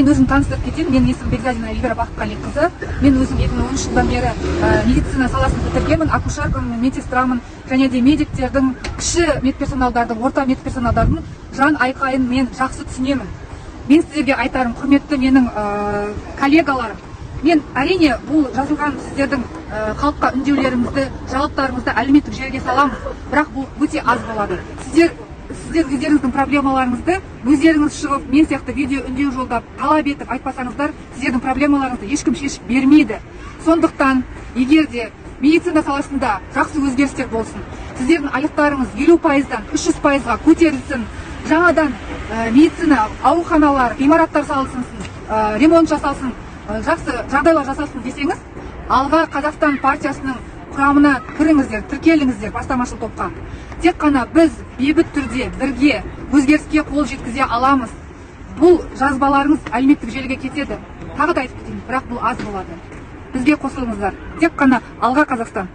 Мен өзім таныстырып кетейін. Менің есімім Бекзадина Эльвира Бақытқалиқызы. Мен өзім 2013 жылдан бері медицина саласын бітіргенмін, акушеркамын, медсестрамын, және де медиктердің, кіші медперсоналдардың, орта медперсоналдардың жан айқайын мен жақсы түсінемін. Мен сіздерге айтарым, құрметті менің коллегаларым, мен әрине бұл жазылған сіздердің халыққа үндеулеріңізді, жауаптарыңызды әлеуметтік желіге саламыз, бірақ бұл өте аз болады. Сіздер өздеріңіздің проблемаларыңызды өздеріңіз шығып, мен сияқты видео үндеу жолдап, талап етіп айтпасаңыздар, сіздердің проблемаларыңызды ешкім шешіп бермейді. Сондықтан, егер де медицина саласында жақсы өзгерістер болсын, сіздердің айлықтарыңыз 50%-дан 300%-ға көтерілсін, жаңадан медицина ауруханалар, ғимараттар салынсын, ремонт жасалсын, жақсы жағдайлар жасалсын десеңіз, Алға Қазақстан партиясының құрамына кіріңіздер, тіркеліңіздер бастамашыл топқа. Тек қана біз бейбіт түрде бірге өзгеріске қол жеткізе аламыз. Бұл жазбаларыңыз әлеуметтік желіге кетеді. Тағы да айтып кетейін, бірақ бұл аз болады. Бізге қосылыңыздар. Тек қана Алға Қазақстан.